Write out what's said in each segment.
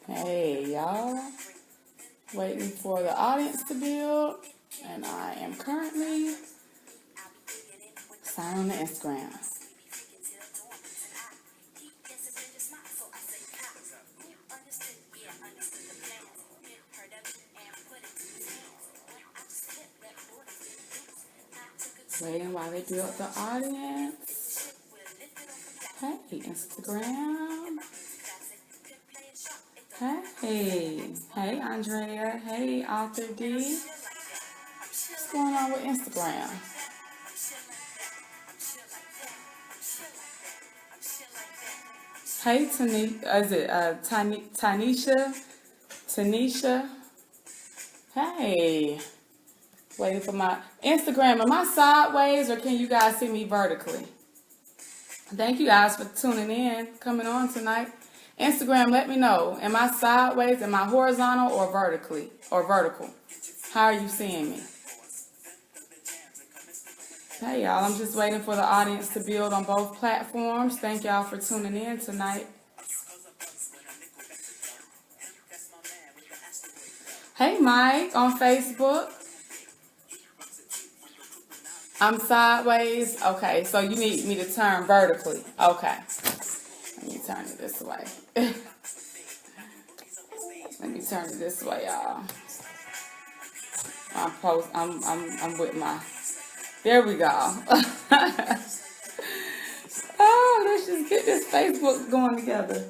Hey, y'all. Waiting for the audience to build. And I am currently signing on the Instagram. Waiting while they build the audience. Hey, Instagram. Hey, Andrea. Hey, Author D. What's going on with Instagram? Hey, Tanisha? Hey. Waiting for my Instagram. Am I sideways or can you guys see me vertically? Thank you guys for tuning in, coming on tonight. Instagram, let me know. Am I sideways? Am I horizontal or vertical? How are you seeing me? Hey y'all, I'm just waiting for the audience to build on both platforms. Thank y'all for tuning in tonight. Hey Mike on Facebook. I'm sideways. Okay, so you need me to turn vertically. Okay. Let me turn it this way. Let me turn it this way, y'all. I'm with my. There we go. Oh, let's just get this Facebook going together.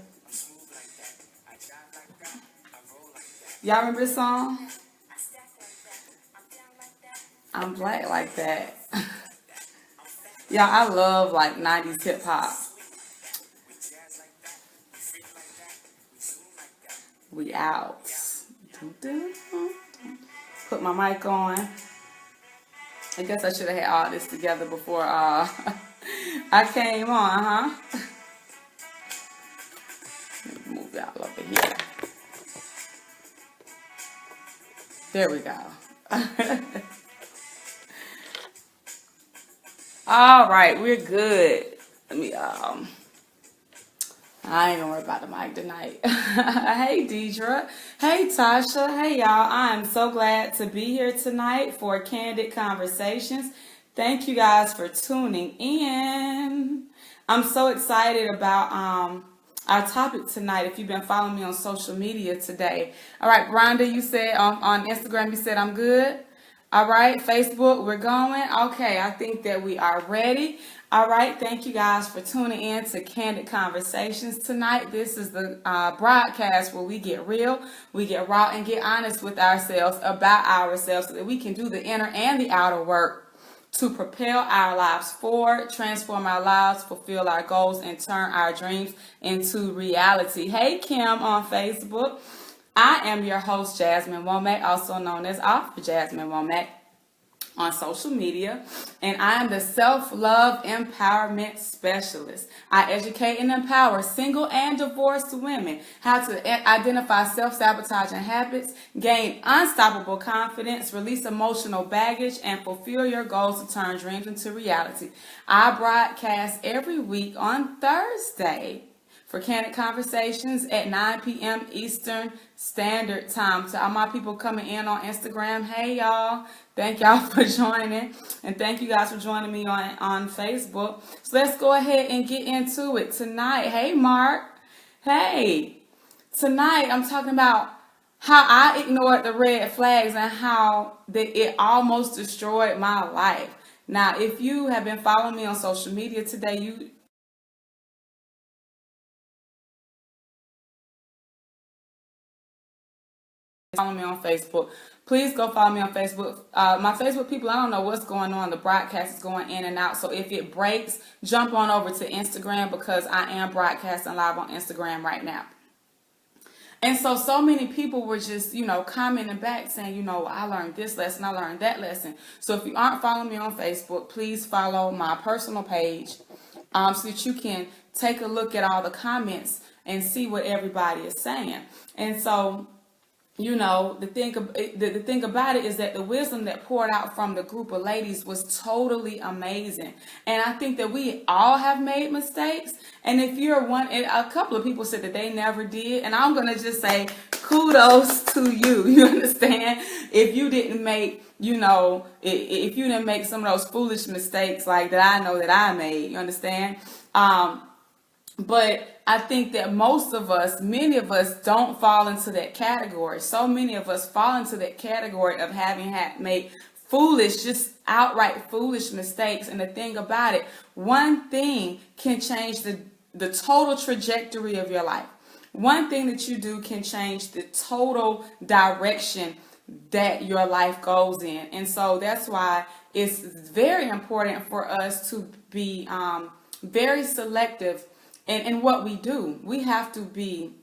Y'all remember this song? I'm black like that. Yeah, I love like 90s hip hop. We out. Put my mic on. I guess I should have had all this together before I came on, huh? Let me move y'all over here. There we go. All right, we're good. Let me I ain't gonna worry about the mic tonight. Hey Deidre. Hey Tasha. Hey y'all. I'm so glad to be here tonight for Candid Conversations. Thank you guys for tuning in. I'm so excited about our topic tonight. If you've been following me on social media today. All right, Rhonda, you said on Instagram, you said I'm good. All right, Facebook, we're going. Okay, I think that we are ready. All right, thank you guys for tuning in to Candid Conversations tonight. This is the broadcast where we get real, we get raw, and get honest with ourselves about ourselves so that we can do the inner and the outer work to propel our lives forward, transform our lives, fulfill our goals, and turn our dreams into reality. Hey, Kim on Facebook. I am your host, Jasmine Womack, also known as Author Jasmine Womack on social media, and I am the self-love empowerment specialist. I educate and empower single and divorced women how to identify self-sabotaging habits, gain unstoppable confidence, release emotional baggage, and fulfill your goals to turn dreams into reality. I broadcast every week on Thursday for Candid Conversations at 9 p.m. Eastern Standard Time. To all my people coming in on Instagram, hey y'all. Thank y'all for joining. And thank you guys for joining me on Facebook. So let's go ahead and get into it tonight. Hey Mark. Hey. Tonight I'm talking about how I ignored the red flags and how it almost destroyed my life. Now, if you have been following me on social media today, you follow me on Facebook. Please go follow me on Facebook. My Facebook people, I don't know what's going on. The broadcast is going in and out. So if it breaks, jump on over to Instagram because I am broadcasting live on Instagram right now. And so many people were just, commenting back saying, I learned this lesson, I learned that lesson. So if you aren't following me on Facebook, please follow my personal page so that you can take a look at all the comments and see what everybody is saying. And so the thing about it is that the wisdom that poured out from the group of ladies was totally amazing. And I think that we all have made mistakes. And if you're one, and a couple of people said that they never did, and I'm going to just say kudos to you. You understand? If you didn't make, if you didn't make some of those foolish mistakes like that I know that I made, you understand? But I think that many of us don't fall into that category. So many of us fall into that category of having made foolish, just outright foolish mistakes. And the thing about it, one thing can change the total trajectory of your life. One thing that you do can change the total direction that your life goes in. And so that's why it's very important for us to be very selective in what we do. We have to be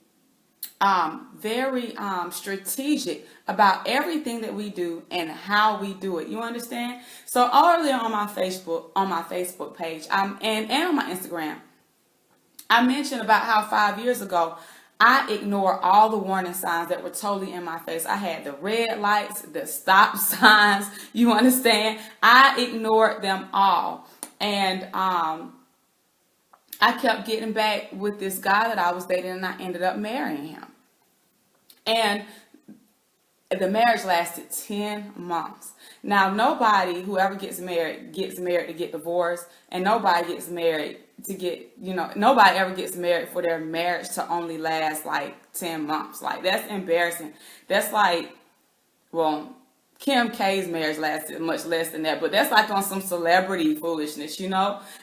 very strategic about everything that we do and how we do it. You understand? So earlier on my Facebook page, and on my Instagram, I mentioned about how 5 years ago I ignored all the warning signs that were totally in my face. I had the red lights, the stop signs. You understand? I ignored them all, and I kept getting back with this guy that I was dating, and I ended up marrying him. And the marriage lasted 10 months. Now, who ever gets married to get divorced, and nobody gets married to get, nobody ever gets married for their marriage to only last like 10 months. Like, that's embarrassing. That's like, well, Kim K's marriage lasted much less than that, but that's like on some celebrity foolishness,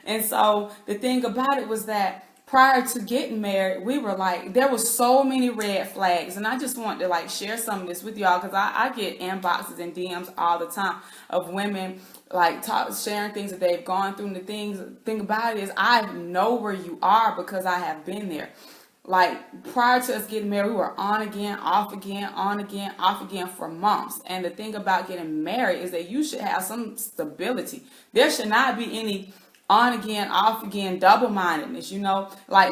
And so the thing about it was that prior to getting married, we were like, there was so many red flags. And I just want to share some of this with y'all, because I get inboxes and DMs all the time of women sharing things that they've gone through. And the thing about it is, I know where you are because I have been there. Like, prior to us getting married, we were on again, off again, on again, off again for months. And the thing about getting married is that you should have some stability. There should not be any on again, off again, double-mindedness, and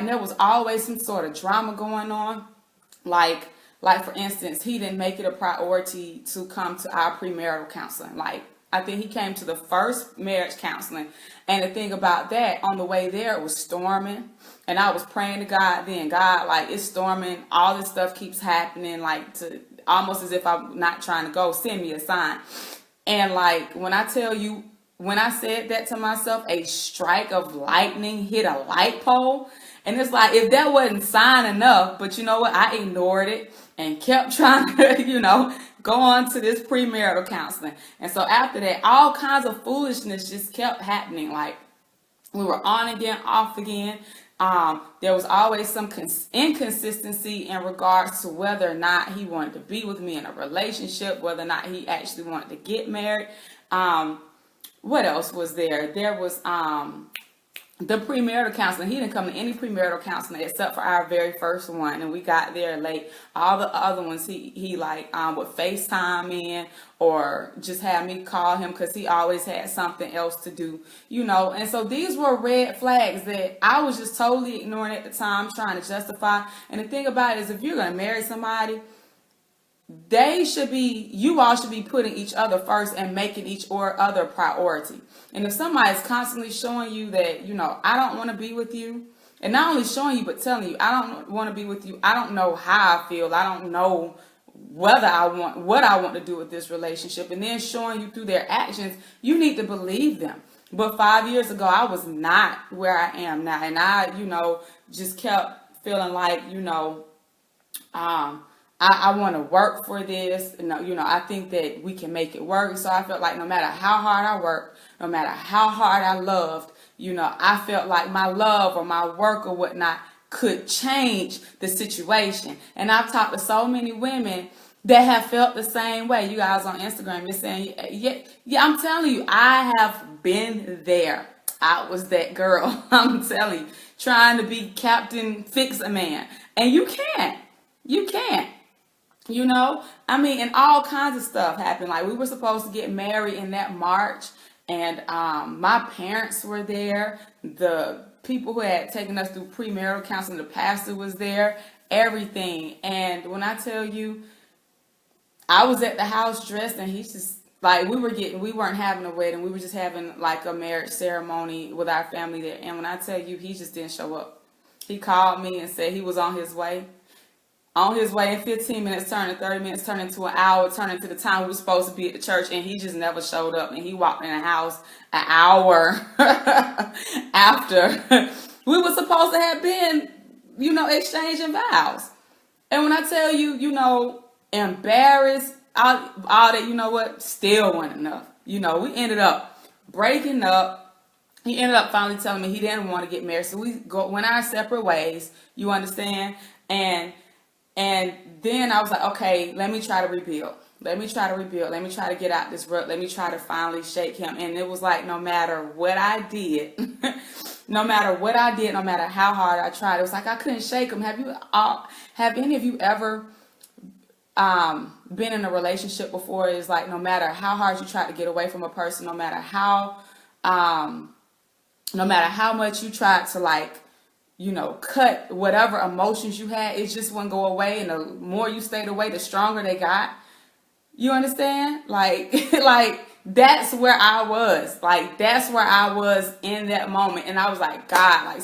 there was always some sort of drama going on. Like for instance, he didn't make it a priority to come to our premarital counseling. I think he came to the first marriage counseling. And the thing about that, on the way there, it was storming. And I was praying to God then, God, it's storming. All this stuff keeps happening, to almost as if I'm not trying to go, send me a sign. And when I tell you, when I said that to myself, a strike of lightning hit a light pole. And it's like, if that wasn't sign enough, but you know what? I ignored it and kept trying to, go on to this premarital counseling. And so after that, all kinds of foolishness just kept happening. We were on again, off again. There was always some inconsistency in regards to whether or not he wanted to be with me in a relationship, whether or not he actually wanted to get married. What else was there? There was the premarital counseling. He didn't come to any premarital counseling except for our very first one, and we got there late. All the other ones he would FaceTime in or just have me call him because he always had something else to do, And so these were red flags that I was just totally ignoring at the time, trying to justify. And the thing about it is, if you're going to marry somebody, you all should be putting each other first and making each other priority. And if somebody's constantly showing you that, I don't want to be with you, and not only showing you, but telling you, I don't want to be with you, I don't know how I feel, I don't know what I want to do with this relationship, and then showing you through their actions, you need to believe them. But 5 years ago, I was not where I am now. And I, just kept feeling like, I want to work for this. I think that we can make it work. So I felt like no matter how hard I worked, no matter how hard I loved, I felt like my love or my work or whatnot could change the situation. And I've talked to so many women that have felt the same way. You guys on Instagram, you're saying, yeah, I'm telling you, I have been there. I was that girl. I'm telling you, trying to be Captain Fix-A-Man. And you can't. And all kinds of stuff happened. We were supposed to get married in that March, and my parents were there. The people who had taken us through premarital counseling, the pastor was there, everything. And when I tell you, I was at the house dressed, and he's just like, we weren't having a wedding. We were just having like a marriage ceremony with our family there. And when I tell you, he just didn't show up. He called me and said he was on his way. On his way, in 15 minutes turned to 30 minutes, turned into an hour, turned into the time we were supposed to be at the church, and he just never showed up. And he walked in the house an hour after we were supposed to have been, exchanging vows. And when I tell you, embarrassed, all that, still wasn't enough. We ended up breaking up. He ended up finally telling me he didn't want to get married. So we went our separate ways, you understand? And then I was like, okay, let me try to rebuild. Let me try to get out this rut. Let me try to finally shake him. And it was like, no matter what I did, no matter how hard I tried, it was like I couldn't shake him. Have any of you ever been in a relationship before? It's like, no matter how hard you try to get away from a person, no matter how much you tried to cut whatever emotions you had, it just wouldn't go away. And the more you stayed away, the stronger they got. You understand? Like that's where I was. That's where I was in that moment. And I was like, God,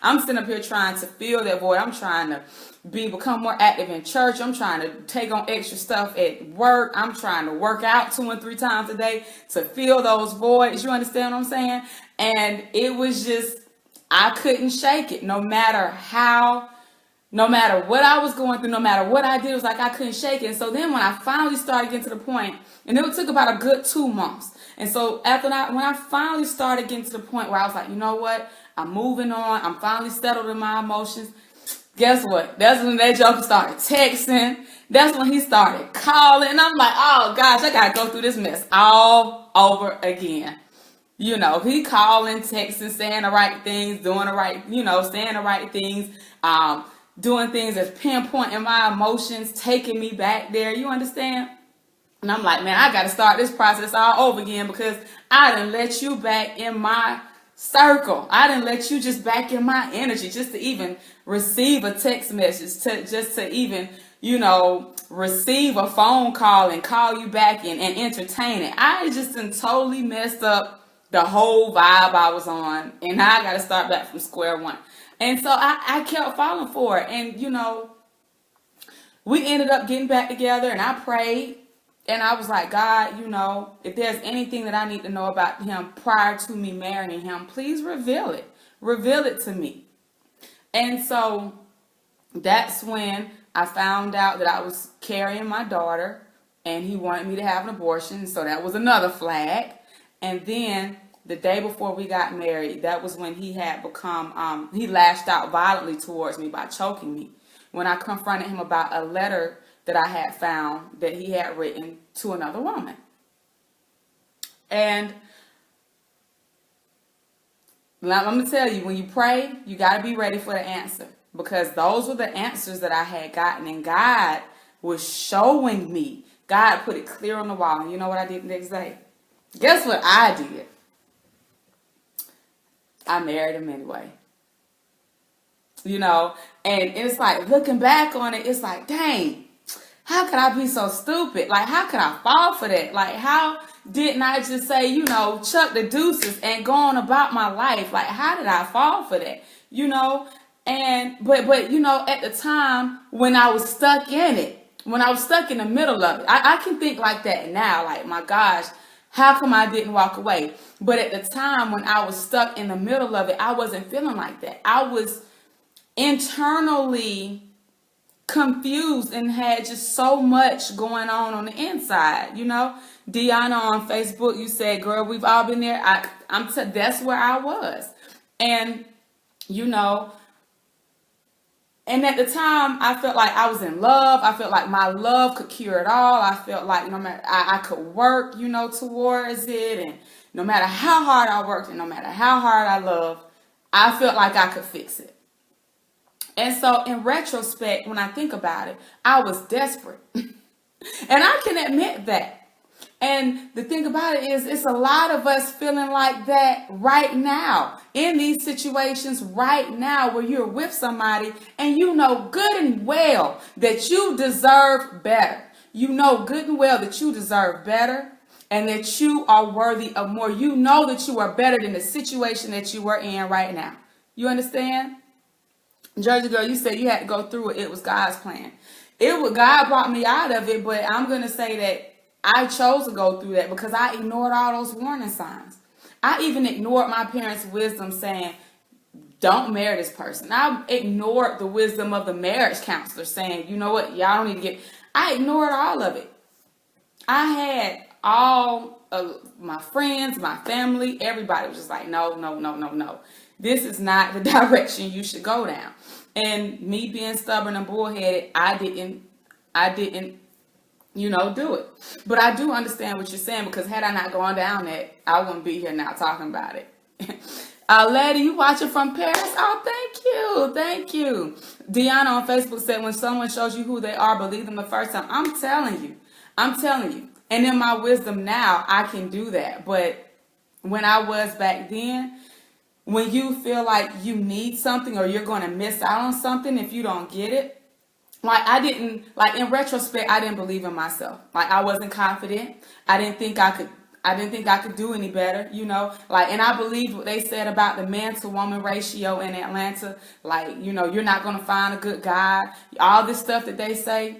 I'm sitting up here trying to fill that void. I'm trying to become more active in church. I'm trying to take on extra stuff at work. I'm trying to work out 2 and 3 times a day to fill those voids. You understand what I'm saying? And it was just, I couldn't shake it. No matter what I was going through, no matter what I did, it was like I couldn't shake it. And so then when I finally started getting to the point, and it took about a good 2 months. And so when I finally started getting to the point where I was like, you know what? I'm moving on. I'm finally settled in my emotions. Guess what? That's when that joker started texting. That's when he started calling. And I'm like, oh gosh, I got to go through this mess all over again. He calling, texting, saying the right things, doing the right, saying the right things, doing things that's pinpointing my emotions, taking me back there. You understand? And I'm like, man, I got to start this process all over again because I didn't let you back in my circle. I didn't let you just back in my energy just to even receive a text message, to even, receive a phone call and call you back and entertain it. I just totally messed up the whole vibe I was on, and now I got to start back from square one. And so I kept falling for it. And, we ended up getting back together, and I prayed, and I was like, God, if there's anything that I need to know about him prior to me marrying him, please reveal it. Reveal it to me. And so that's when I found out that I was carrying my daughter, and he wanted me to have an abortion. So that was another flag. And then the day before we got married, that was when he had become, he lashed out violently towards me by choking me. When I confronted him about a letter that I had found that he had written to another woman. And I'm going to tell you, when you pray, you got to be ready for the answer. Because those were the answers that I had gotten. And God was showing me. God put it clear on the wall. And you know what I did the next day? Guess what I did? I married him anyway. And it's like, looking back on it, it's like, dang, how could I be so stupid? Like, how could I fall for that? Like, how didn't I just say, chuck the deuces and go on about my life? Like, how did I fall for that? And, but at the time when I was stuck in it, when I was stuck in the middle of it, I can think like that now. Like, my gosh, how come I didn't walk away? But at the time when I was stuck in the middle of it, I wasn't feeling like that. I was internally confused and had just so much going on the inside. Deanna on Facebook, you said, girl, we've all been there. That's where I was. And, and at the time, I felt like I was in love. I felt like my love could cure it all. I felt like no matter I could work, towards it. And no matter how hard I worked and no matter how hard I loved, I felt like I could fix it. And so in retrospect, when I think about it, I was desperate. And I can admit that. And the thing about it is, it's a lot of us feeling like that right now, in these situations right now where you're with somebody and you know good and well that you deserve better. you know good and well that you deserve better and that you are worthy of more. You know that you are better than the situation that you are in right now. You understand? Jersey girl, you said you had to go through it. It was God's plan. It was God brought me out of it, but I'm going to say that I chose to go through that because I ignored all those warning signs. I even ignored my parents' wisdom saying, don't marry this person. I ignored the wisdom of the marriage counselor saying, you know what, y'all don't need to get. I ignored all of it. I had all of my friends, my family, everybody was just like, no, no, no, no, no. This is not the direction you should go down. And me being stubborn and bullheaded, I didn't, do it. But I do understand what you're saying because had I not gone down that, I wouldn't be here now talking about it. Lady, you watching from Paris? Oh, thank you. Deanna on Facebook said, when someone shows you who they are, believe them the first time. I'm telling you. And in my wisdom now, I can do that. But when I was back then, when you feel like you need something or you're going to miss out on something if you don't get it, in retrospect, I didn't believe in myself. Like, I wasn't confident. I didn't think I could do any better, and I believed what they said about the man to woman ratio in Atlanta. Like, you're not going to find a good guy. All this stuff that they say.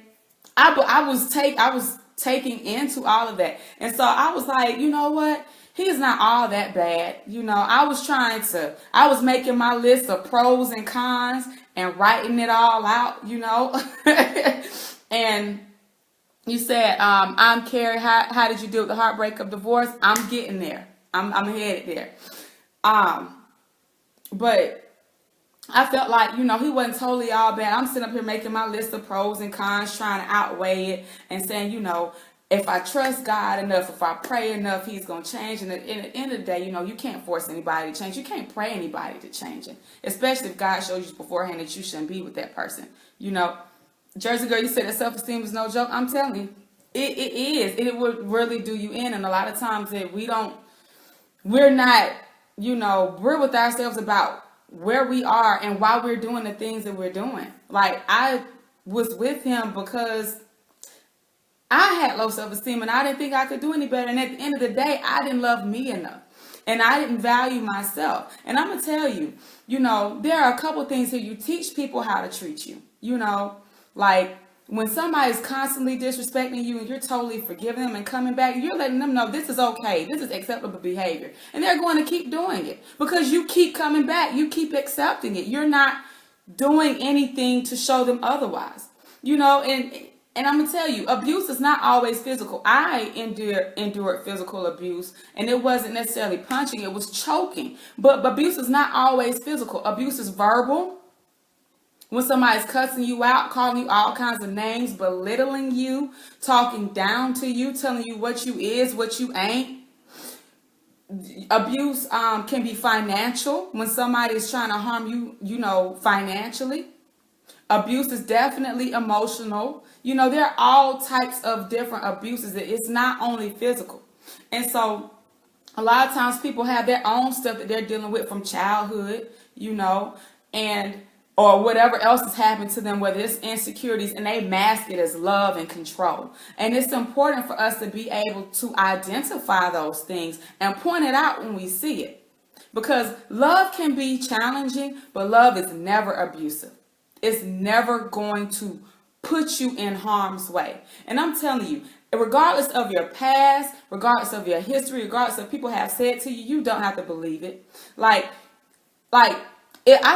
I was taking into all of that. And so I was like, you know what? He's not all that bad. I was making my list of pros and cons and writing it all out, And you said, I'm Carrie. How did you deal with the heartbreak of divorce? I'm getting there. I'm headed there. But I felt like, he wasn't totally all bad. I'm sitting up here making my list of pros and cons, trying to outweigh it and saying, if I trust God enough, if I pray enough, he's going to change. And at the end of the day, you can't force anybody to change. You can't pray anybody to change it, especially if God shows you beforehand that you shouldn't be with that person. Jersey girl, you said that self-esteem is no joke. I'm telling you, it is. It would really do you in. And a lot of times that we're not, we're with ourselves about where we are and why we're doing the things that we're doing. Like, I was with him because I had low self-esteem and I didn't think I could do any better. And at the end of the day, I didn't love me enough and I didn't value myself. And I'm going to tell you, there are a couple things here. You teach people how to treat you, like when somebody's constantly disrespecting you and you're totally forgiving them and coming back, you're letting them know this is okay. This is acceptable behavior. And they're going to keep doing it because you keep coming back. You keep accepting it. You're not doing anything to show them otherwise, and I'm going to tell you, abuse is not always physical. I endured physical abuse, and it wasn't necessarily punching. It was choking. But abuse is not always physical. Abuse is verbal. When somebody's cussing you out, calling you all kinds of names, belittling you, talking down to you, telling you what you is, what you ain't. Abuse can be financial when somebody is trying to harm you, financially. Abuse is definitely emotional. There are all types of different abuses. It's not only physical. And so a lot of times people have their own stuff that they're dealing with from childhood, or whatever else has happened to them, whether it's insecurities, and they mask it as love and control. And it's important for us to be able to identify those things and point it out when we see it. Because love can be challenging, but love is never abusive. It's never going to put you in harm's way. And I'm telling you, regardless of your past, regardless of your history, regardless of people have said to you, you don't have to believe it. I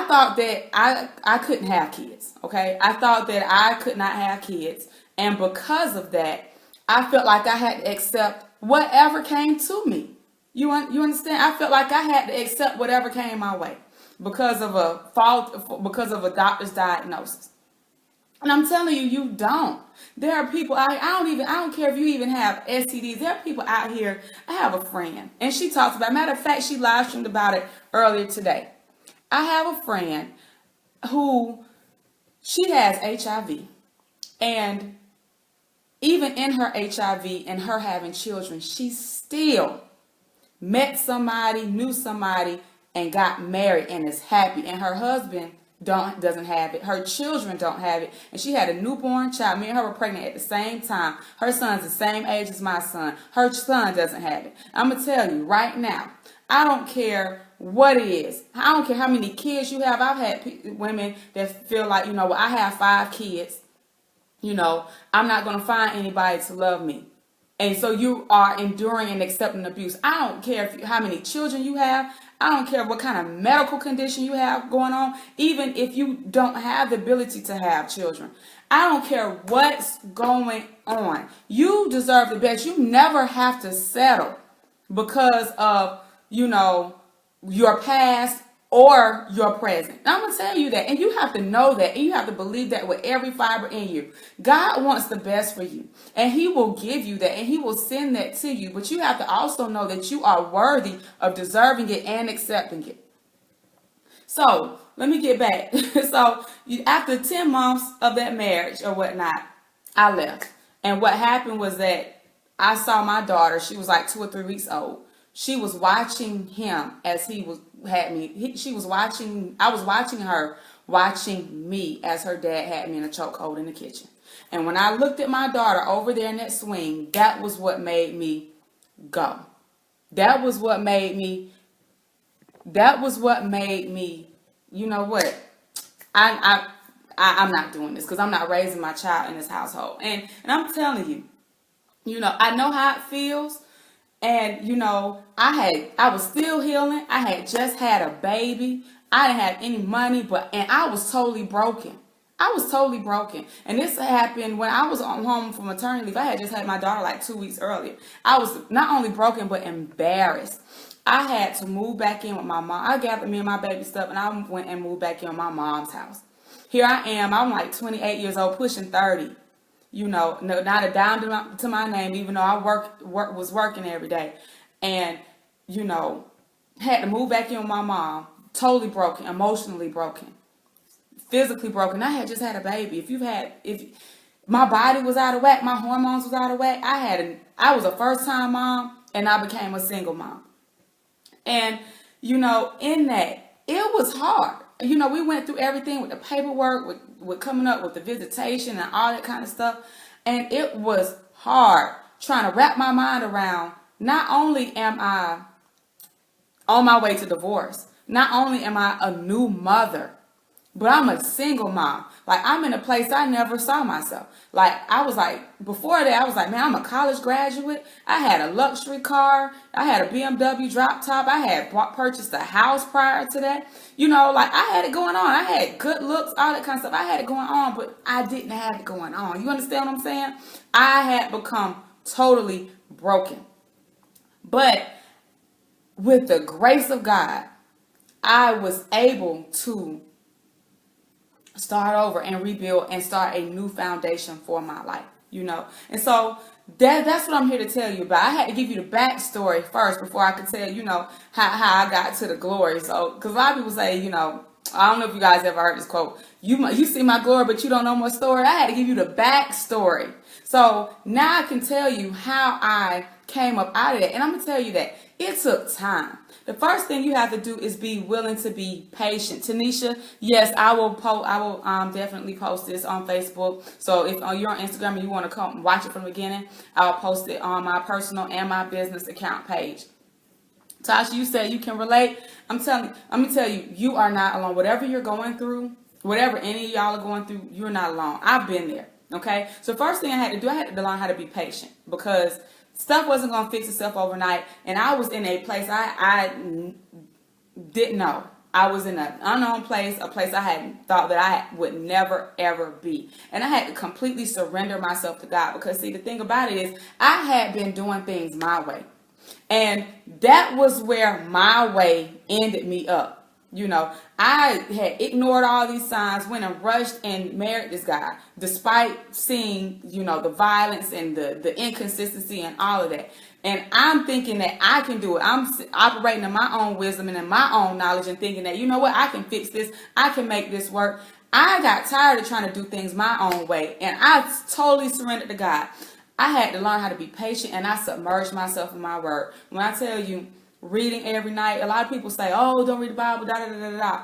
thought that I couldn't have kids, okay? I thought that I could not have kids. And because of that, I felt like I had to accept whatever came to me. You understand? I felt like I had to accept whatever came my way because of a doctor's diagnosis. And I'm telling you, you don't. There are people, I don't care if you even have STDs. There are people out here. I have a friend, and she talks about, matter of fact, she live streamed about it earlier today. I have a friend who, she has HIV, and even in her HIV and her having children, she still met somebody, knew somebody, and got married and is happy. And her husband doesn't have it. Her children don't have it. And she had a newborn child. Me and her were pregnant at the same time. Her son's the same age as my son. Her son doesn't have it. I'm going to tell you right now, I don't care what it is. I don't care how many kids you have. I've had women that feel like, well, I have 5 kids. I'm not going to find anybody to love me. And so you are enduring and accepting abuse. I don't care how many children you have. I don't care what kind of medical condition you have going on. Even if you don't have the ability to have children. I don't care what's going on. You deserve the best. You never have to settle because of, your past or your present. I'm going to tell you that. And you have to know that. And you have to believe that with every fiber in you. God wants the best for you. And he will give you that. And he will send that to you. But you have to also know that you are worthy of deserving it and accepting it. So let me get back. So after 10 months of that marriage or whatnot, I left. And what happened was that I saw my daughter. She was like 2 or 3 weeks old. She was watching him as he had me. She was watching. I was watching her watching me as her dad had me in a chokehold in the kitchen. And when I looked at my daughter over there in that swing, that was what made me go. That was what made me. You know what? I'm not doing this because I'm not raising my child in this household. And I'm telling you, I know how it feels. And, I was still healing. I had just had a baby. I didn't have any money, and I was totally broken. And this happened when I was on home from maternity leave. I had just had my daughter like 2 weeks earlier. I was not only broken, but embarrassed. I had to move back in with my mom. I gathered me and my baby stuff, and I went and moved back in with my mom's house. Here I am. I'm like 28 years old, pushing 30. Not a dime to my name, even though I was working every day. And, had to move back in with my mom. Totally broken, emotionally broken, physically broken. I had just had a baby. If my body was out of whack, my hormones was out of whack. I was a first-time mom, and I became a single mom. And, in that, it was hard. We went through everything with the paperwork, with coming up with the visitation and all that kind of stuff. And it was hard trying to wrap my mind around, not only am I on my way to divorce, not only am I a new mother, but I'm a single mom. Like, I'm in a place I never saw myself. Like, before that, I was like, man, I'm a college graduate. I had a luxury car. I had a BMW drop top. I had purchased a house prior to that. I had it going on. I had good looks, all that kind of stuff. I had it going on, but I didn't have it going on. You understand what I'm saying? I had become totally broken. But with the grace of God, I was able to start over and rebuild and start a new foundation for my life, And so that's what I'm here to tell you about. I had to give you the backstory first before I could tell how I got to the glory. So, because a lot of people say, I don't know if you guys ever heard this quote, you see my glory, but you don't know my story. I had to give you the backstory. So now I can tell you how I came up out of it. And I'm going to tell you that it took time. The first thing you have to do is be willing to be patient. Tanisha, yes, I will definitely post this on Facebook. So if you're on Instagram and you want to come watch it from the beginning, I'll post it on my personal and my business account page. Tasha, you said you can relate. I'm going to tell you, you are not alone. Whatever you're going through, whatever any of y'all are going through, you're not alone. I've been there. Okay. So first thing I had to learn how to be patient, because stuff wasn't going to fix itself overnight. And I was in a place I didn't know. I was in an unknown place, a place I had thought that I would never, ever be. And I had to completely surrender myself to God, because, see, the thing about it is I had been doing things my way. And that was where my way ended me up. I had ignored all these signs, went and rushed and married this guy, despite seeing, the violence and the inconsistency and all of that. And I'm thinking that I can do it. I'm operating in my own wisdom and in my own knowledge and thinking that, I can fix this. I can make this work. I got tired of trying to do things my own way, and I totally surrendered to God. I had to learn how to be patient, and I submerged myself in my word. When I tell you, reading every night, a lot of people say, oh, don't read the Bible, da da da da da.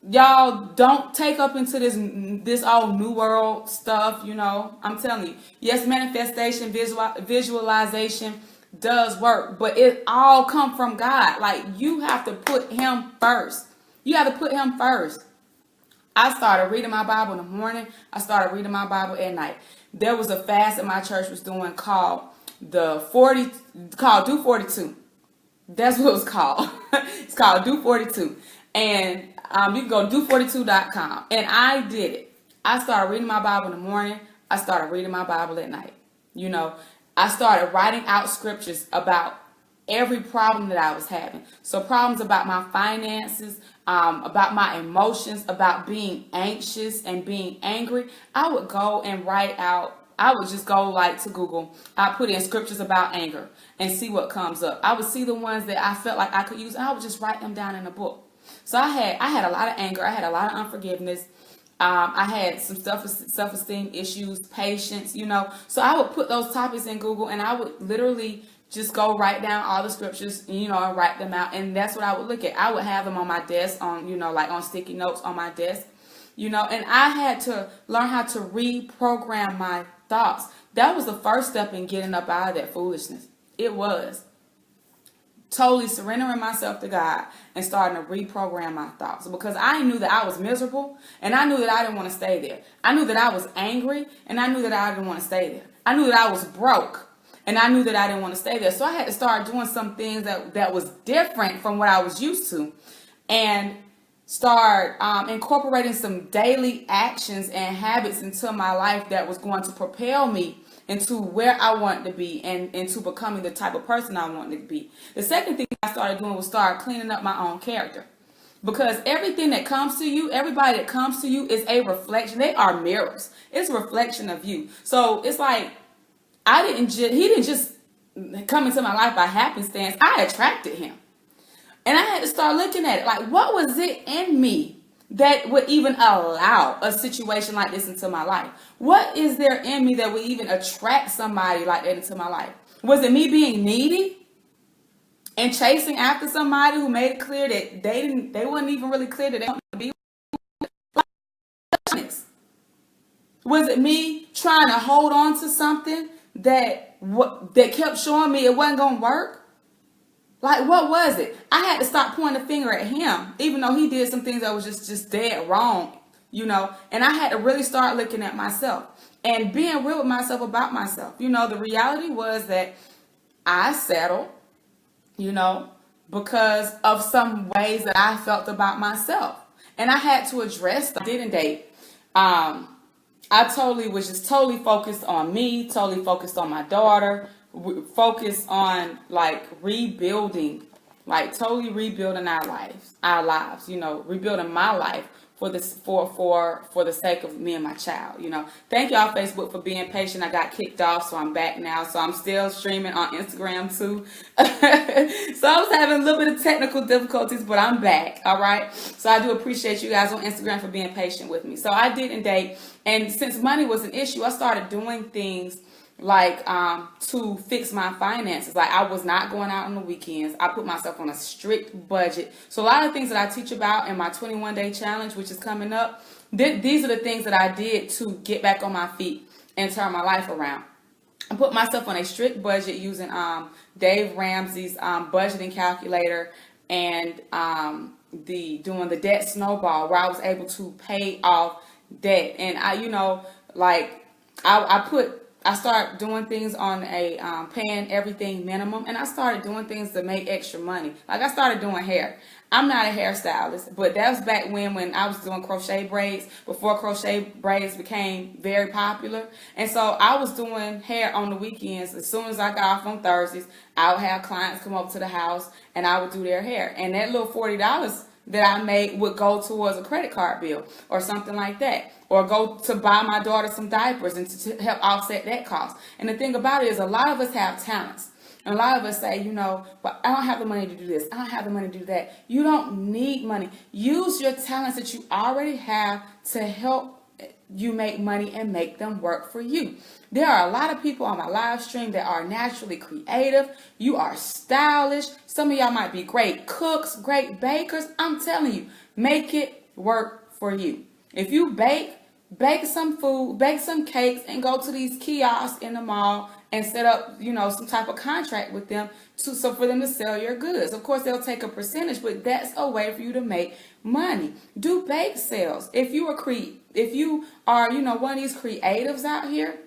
y'all don't take up into this all new world stuff. I'm telling you, yes, manifestation, visualization does work, but it all come from God. Like, you have to put him first. You have to put him first. I started reading my Bible in the morning. I started reading my Bible at night. There was a fast that my church was doing called called Do 42. That's what it was called. It's called Do 42. And you can go do42.com. And I did it. I started reading my Bible in the morning. I started reading my Bible at night. I started writing out scriptures about every problem that I was having. So problems about my finances, about my emotions, about being anxious and being angry. I would go and write out. I would just go to Google. I put in scriptures about anger and see what comes up. I would see the ones that I felt like I could use, and I would just write them down in a book. So I had a lot of anger. I had a lot of unforgiveness. I had some self-esteem issues, patience, So I would put those topics in Google, and I would literally just go write down all the scriptures, and write them out. And that's what I would look at. I would have them on my desk on, on sticky notes on my desk, and I had to learn how to reprogram my thoughts. That was the first step in getting up out of that foolishness. It was totally surrendering myself to God and starting to reprogram my thoughts, because I knew that I was miserable, and I knew that I didn't want to stay there. I knew that I was angry, and I knew that I didn't want to stay there. I knew that I was broke, and I knew that I didn't want to stay there. So I had to start doing some things that was different from what I was used to, and start incorporating some daily actions and habits into my life that was going to propel me into where I wanted to be and into becoming the type of person I wanted to be. The second thing I started doing was start cleaning up my own character. Because everything that comes to you, everybody that comes to you is a reflection. They are mirrors. It's a reflection of you. So it's like, he didn't just come into my life by happenstance. I attracted him. And I had to start looking at it. Like, what was it in me that would even allow a situation like this into my life? What is there in me that would even attract somebody like that into my life? Was it me being needy and chasing after somebody who made it clear that they wasn't even really clear that they wanted to be like? Was it me trying to hold on to something that kept showing me it wasn't going to work? Like, what was it? I had to stop pointing the finger at him, even though he did some things that was just dead wrong, and I had to really start looking at myself and being real with myself about myself. The reality was that I settled, because of some ways that I felt about myself, and I had to address them. I didn't date. I was just totally focused on me, totally focused on my daughter, focused on rebuilding, totally rebuilding our lives, rebuilding my life for the sake of me and my child. Thank y'all, Facebook, for being patient. I got kicked off, so I'm back now. So I'm still streaming on Instagram too. So I was having a little bit of technical difficulties, but I'm back. All right. So I do appreciate you guys on Instagram for being patient with me. So I didn't date, and since money was an issue, I started doing things to fix my finances. I was not going out on the weekends. I put myself on a strict budget. So a lot of things that I teach about in my 21-day challenge, which is coming up, these are the things that I did to get back on my feet and turn my life around. I put myself on a strict budget using Dave Ramsey's budgeting calculator, and doing the debt snowball, where I was able to pay off debt. And I started doing things on a paying everything minimum, and I started doing things to make extra money. I started doing hair. I'm not a hairstylist, but that was back when I was doing crochet braids, before crochet braids became very popular. And so I was doing hair on the weekends. As soon as I got off on Thursdays, I would have clients come over to the house, and I would do their hair. And that little $40 that I made would go towards a credit card bill or something like that, or go to buy my daughter some diapers and to help offset that cost. And the thing about it is, a lot of us have talents. And a lot of us say, but I don't have the money to do this. I don't have the money to do that. You don't need money. Use your talents that you already have to help you make money and make them work for you. There are a lot of people on my live stream that are naturally creative. You are stylish. Some of y'all might be great cooks, great bakers. I'm telling you, make it work for you. If you bake some food, bake some cakes, and go to these kiosks in the mall and set up, some type of contract with them so for them to sell your goods. Of course, they'll take a percentage, but that's a way for you to make money. Do bake sales. If you are, one of these creatives out here,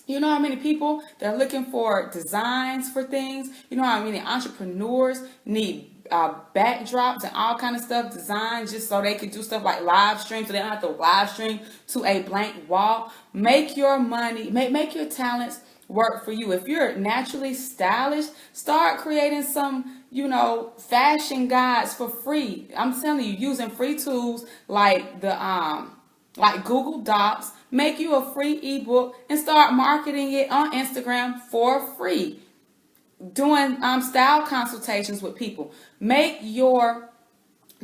you know how many people they're looking for designs for things? You know how many entrepreneurs need backdrops and all kind of stuff designed just so they can do stuff like live stream, so they don't have to live stream to a blank wall. Make your money, make your talents work for you. If you're naturally stylish, start creating some, fashion guides for free. I'm telling you, using free tools like like Google Docs. Make you a free ebook and start marketing it on Instagram for free. Doing style consultations with people. Make your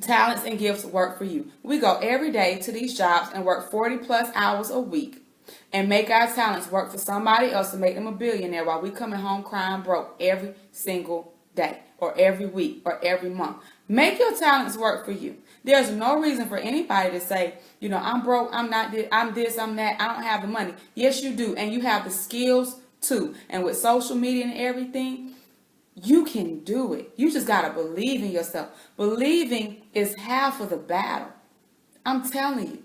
talents and gifts work for you. We go every day to these jobs and work 40 plus hours a week and make our talents work for somebody else to make them a billionaire while we coming home crying broke every single day or every week or every month. Make your talents work for you. There's no reason for anybody to say, I'm broke, I'm not this, I'm this, I'm that, I don't have the money. Yes, you do. And you have the skills too. And with social media and everything, you can do it. You just got to believe in yourself. Believing is half of the battle. I'm telling you.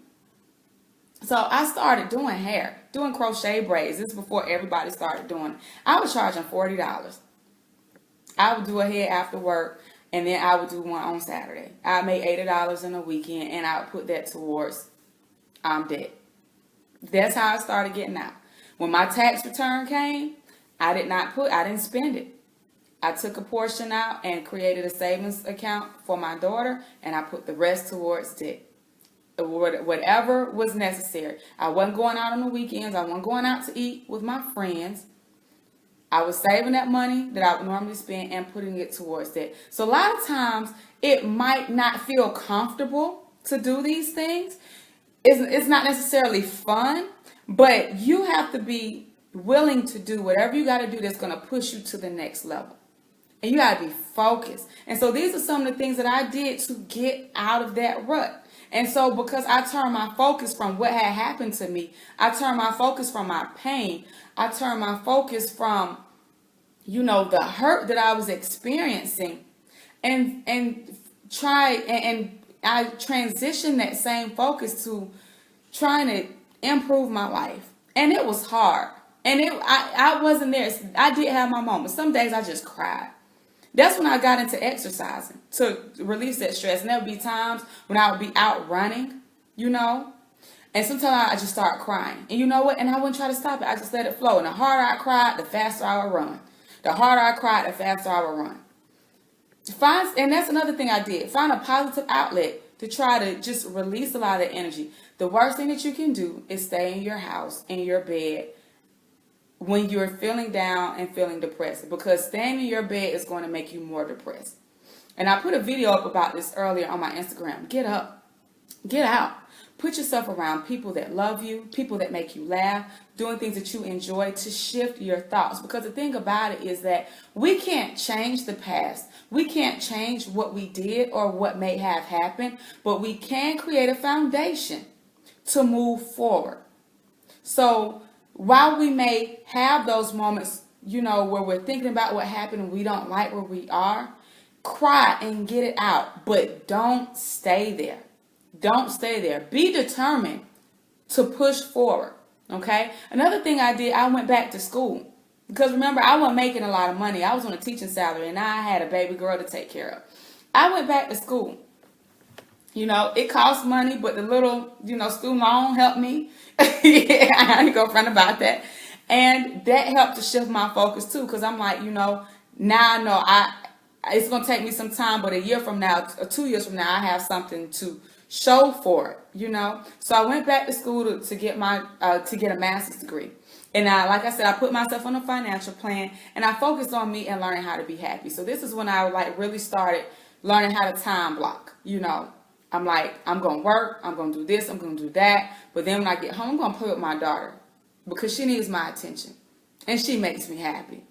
So I started doing hair, doing crochet braids. This is before everybody started doing it. I was charging $40. I would do a hair after work, and then I would do one on Saturday. I made $80 in a weekend, and I would put that towards debt. That's how I started getting out. When my tax return came, I didn't spend it. I took a portion out and created a savings account for my daughter, and I put the rest towards debt. Whatever was necessary. I wasn't going out on the weekends. I wasn't going out to eat with my friends. I was saving that money that I would normally spend and putting it towards that. So a lot of times it might not feel comfortable to do these things. It's not necessarily fun, but you have to be willing to do whatever you got to do that's going to push you to the next level. And you got to be focused. And so these are some of the things that I did to get out of that rut. And so because I turned my focus from what had happened to me, I turned my focus from my pain, I turned my focus from, the hurt that I was experiencing, and I transitioned that same focus to trying to improve my life. And it was hard. And I wasn't there. I did have my moments. Some days I just cried. That's when I got into exercising to release that stress. And there would be times when I would be out running, and sometimes I just start crying. And you know what? And I wouldn't try to stop it. I just let it flow. And the harder I cried, the faster I would run. The harder I cried, the faster I would run. And that's another thing I did. Find a positive outlet to try to just release a lot of the energy. The worst thing that you can do is stay in your house, in your bed, when you're feeling down and feeling depressed, because staying in your bed is going to make you more depressed. And I put a video up about this earlier on my Instagram. Get up, get out, put yourself around people that love you, people that make you laugh, doing things that you enjoy to shift your thoughts. Because the thing about it is that we can't change the past. We can't change what we did or what may have happened, but we can create a foundation to move forward. So while we may have those moments, where we're thinking about what happened and we don't like where we are, cry and get it out, but don't stay there. Don't stay there. Be determined to push forward, okay? Another thing I did, I went back to school. Because remember, I wasn't making a lot of money. I was on a teaching salary, and I had a baby girl to take care of. I went back to school. It cost money, but the little, student loan helped me. Yeah, I ain't go front about that. And that helped to shift my focus too, because I'm like, now I know it's going to take me some time, but a year from now, or 2 years from now, I have something to show for it, So I went back to school to get a master's degree. And like I said, I put myself on a financial plan, and I focused on me and learning how to be happy. So this is when I really started learning how to time block, I'm like, I'm going to work, I'm going to do this, I'm going to do that. But then when I get home, I'm going to play with my daughter because she needs my attention and she makes me happy.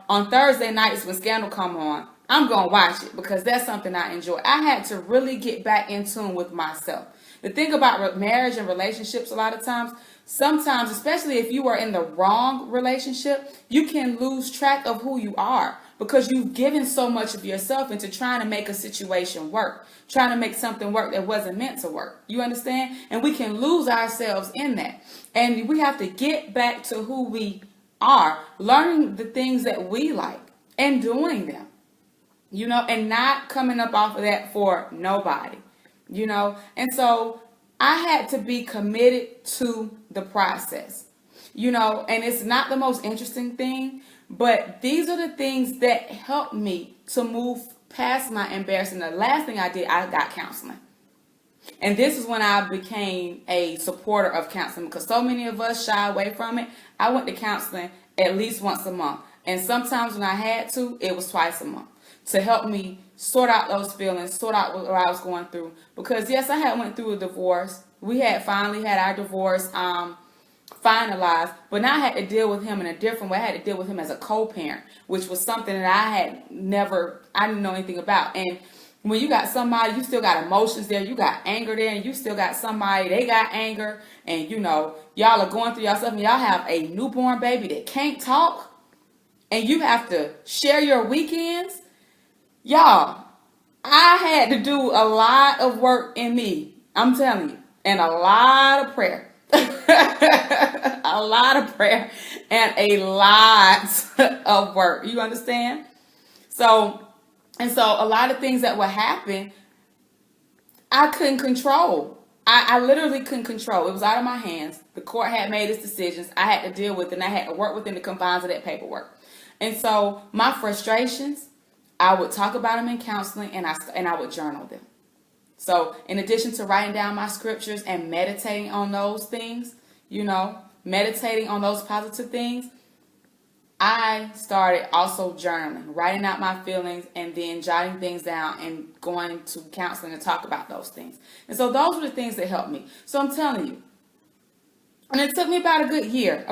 On Thursday nights when Scandal come on, I'm going to watch it because that's something I enjoy. I had to really get back in tune with myself. The thing about marriage and relationships, a lot of times, sometimes, especially if you are in the wrong relationship, you can lose track of who you are because you've given so much of yourself into trying to make a situation work, trying to make something work that wasn't meant to work. You understand? And we can lose ourselves in that. And we have to get back to who we are, learning the things that we like and doing them, and not coming up off of that for nobody, And so I had to be committed to the process, and it's not the most interesting thing, but these are the things that helped me to move past my embarrassment. The last thing I did, I got counseling. And this is when I became a supporter of counseling because so many of us shy away from it. I went to counseling at least once a month. And sometimes when I had to, it was twice a month to help me sort out those feelings, sort out what I was going through. Because yes, I had went through a divorce. We had finally had our divorce finalized, but now I had to deal with him in a different way. I had to deal with him as a co-parent, which was something that I didn't know anything about. And when you got somebody, you still got emotions there, you got anger there, and you still got somebody, they got anger, and y'all are going through yourself, and y'all have a newborn baby that can't talk, and you have to share your weekends. Y'all, I had to do a lot of work in me, I'm telling you, and a lot of prayer. A lot of prayer and a lot of work. You understand? So a lot of things that would happen, I couldn't control. I literally couldn't control. It was out of my hands. The court had made its decisions. I had to deal with it, and I had to work within the confines of that paperwork. And so my frustrations, I would talk about them in counseling, and I would journal them. So in addition to writing down my scriptures and meditating on those things, meditating on those positive things, I started also journaling, writing out my feelings, and then jotting things down and going to counseling to talk about those things. And so those were the things that helped me. So I'm telling you, and it took me about a good year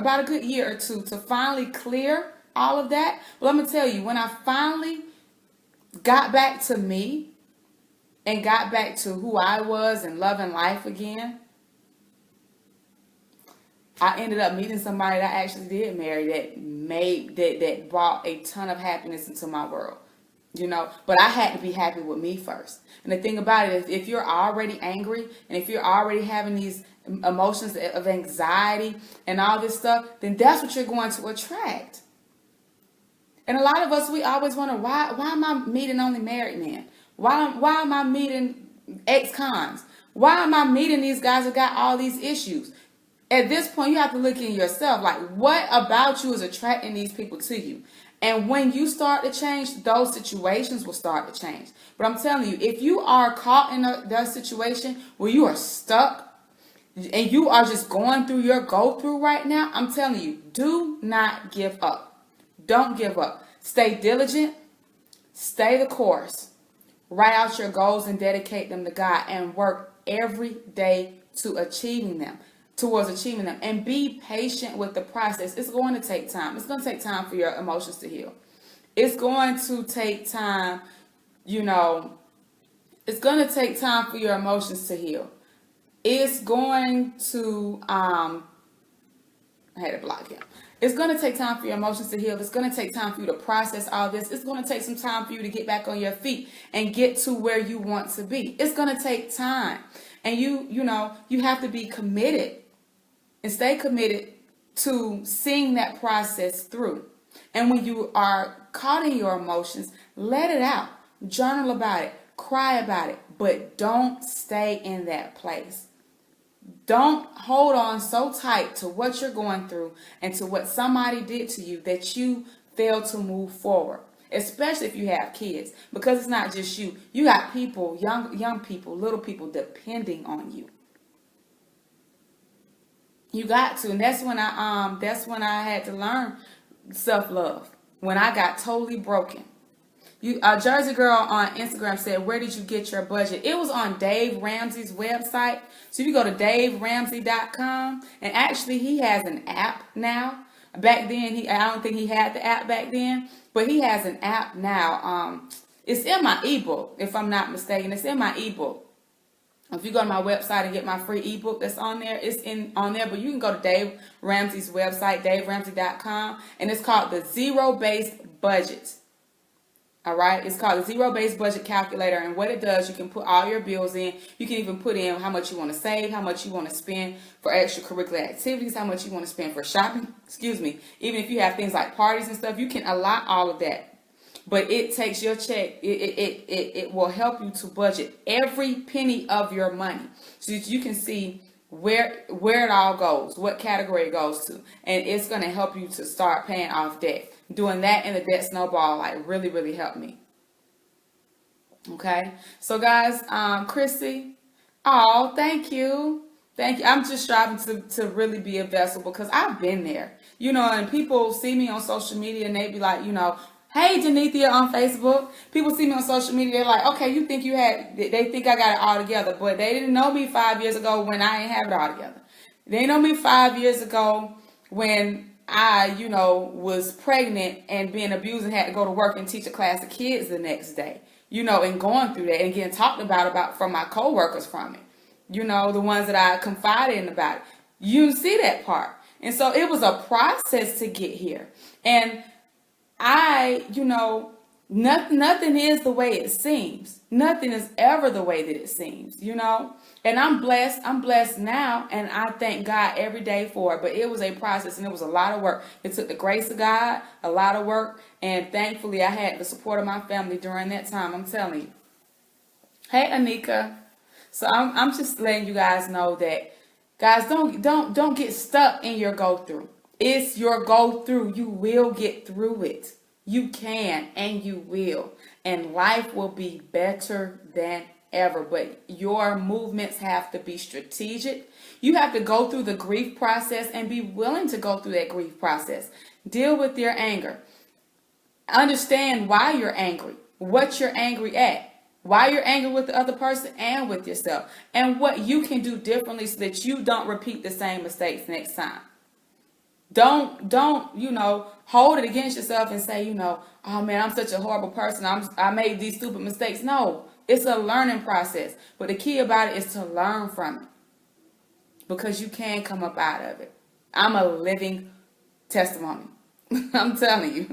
or two to finally clear all of that. But I'm going to tell you, when I finally got back to me and got back to who I was and loving life again, I ended up meeting somebody that I actually did marry that brought a ton of happiness into my world, but I had to be happy with me first. And the thing about it is, if you're already angry and if you're already having these emotions of anxiety and all this stuff, then that's what you're going to attract. And a lot of us, we always wonder, why am I meeting only married men? Why am I meeting ex-cons? Why am I meeting these guys that got all these issues? At this point, you have to look in yourself, like, what about you is attracting these people to you? And when you start to change, those situations will start to change. But I'm telling you, if you are caught in that situation where you are stuck and you are just going through your go-through right now, I'm telling you, do not give up. Don't give up. Stay diligent. Stay the course. Write out your goals and dedicate them to God and work every day towards achieving them, and be patient with the process. It's going to take time. It's going to take time for your emotions to heal. It's going to take time, it's going to take time for your emotions to heal. It's going to, I had to block him. It's going to take time for your emotions to heal. It's going to take time for you to process all this. It's going to take some time for you to get back on your feet and get to where you want to be. It's going to take time. And you have to be committed and stay committed to seeing that process through. And when you are caught in your emotions, let it out. Journal about it. Cry about it. But don't stay in that place. Don't hold on so tight to what you're going through and to what somebody did to you that you fail to move forward. Especially if you have kids. Because it's not just you. You got people, young people, little people depending on you. You got to, and that's when I had to learn self-love. When I got totally broken. Jersey Girl on Instagram said, "Where did you get your budget?" It was on Dave Ramsey's website. So if you go to DaveRamsey.com, and actually he has an app now. Back then, I don't think he had the app back then, but he has an app now. It's in my ebook, if I'm not mistaken. It's in my ebook. If you go to my website and get my free ebook that's on there, it's on there. But you can go to Dave Ramsey's website, daveramsey.com, and it's called the Zero-Based Budget. All right, it's called the Zero-Based Budget Calculator, and what it does, you can put all your bills in. You can even put in how much you want to save, how much you want to spend for extracurricular activities, how much you want to spend for shopping. Excuse me. Even if you have things like parties and stuff, you can allot all of that. But it takes your check. It will help you to budget every penny of your money, so that you can see where it all goes, what category it goes to, and it's going to help you to start paying off debt. Doing that and the debt snowball like really helped me. Okay, so guys, Chrissy, oh, thank you. I'm just striving to really be a vessel, because I've been there, and people see me on social media and they be like, hey, Janethia on Facebook. People see me on social media. They're like, okay, they think I got it all together. But they didn't know me 5 years ago when I didn't have it all together. They didn't know me 5 years ago when I, was pregnant and being abused and had to go to work and teach a class of kids the next day. And going through that and getting talked about from my coworkers from it. The ones that I confided in about it. You didn't see that part. And so it was a process to get here. And nothing is the way it seems. Nothing is ever the way that it seems, And I'm blessed now, and I thank God every day for it. But it was a process, and it was a lot of work. It took the grace of God, a lot of work, and thankfully I had the support of my family during that time. I'm telling you. Hey, Anika. So I'm just letting you guys know that, guys, don't get stuck in your go through. It's your go through. You will get through it. You can, and you will. And life will be better than ever. But your movements have to be strategic. You have to go through the grief process and be willing to go through that grief process. Deal with your anger. Understand why you're angry. What you're angry at. Why you're angry with the other person and with yourself. And what you can do differently so that you don't repeat the same mistakes next time. Don't hold it against yourself and say, oh man, I'm such a horrible person. I made these stupid mistakes. No, it's a learning process. But the key about it is to learn from it, because you can come up out of it. I'm a living testimony. I'm telling you.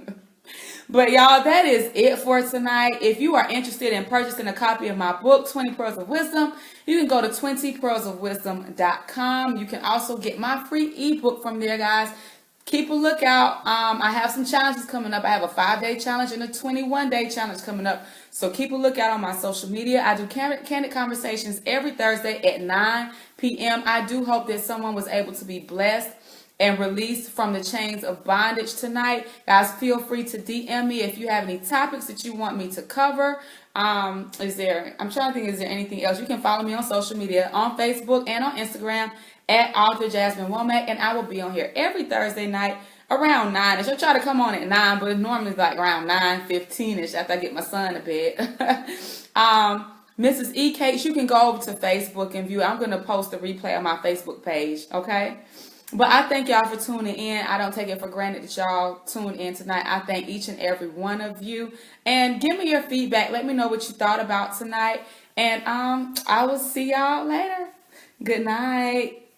But y'all, that is it for tonight. If you are interested in purchasing a copy of my book, 20 Pearls of Wisdom, you can go to 20pearlsofwisdom.com. You can also get my free ebook from there, guys. Keep a lookout. I have some challenges coming up. I have a 5-day challenge and a 21-day challenge coming up. So keep a lookout on my social media. I do candid conversations every Thursday at 9 p.m. I do hope that someone was able to be blessed and released from the chains of bondage tonight. Guys, feel free to DM me if you have any topics that you want me to cover. I'm trying to think, is there anything else? You can follow me on social media, on Facebook and on Instagram at Author Jasmine Womack, and I will be on here every Thursday night around 9ish. I'll try to come on at 9, but it's normally like around 9:15ish after I get my son to bed. Mrs. E. Cakes, you can go over to Facebook and view. I'm going to post a replay on my Facebook page, okay? But I thank y'all for tuning in. I don't take it for granted that y'all tuned in tonight. I thank each and every one of you. And give me your feedback. Let me know what you thought about tonight. And I will see y'all later. Good night.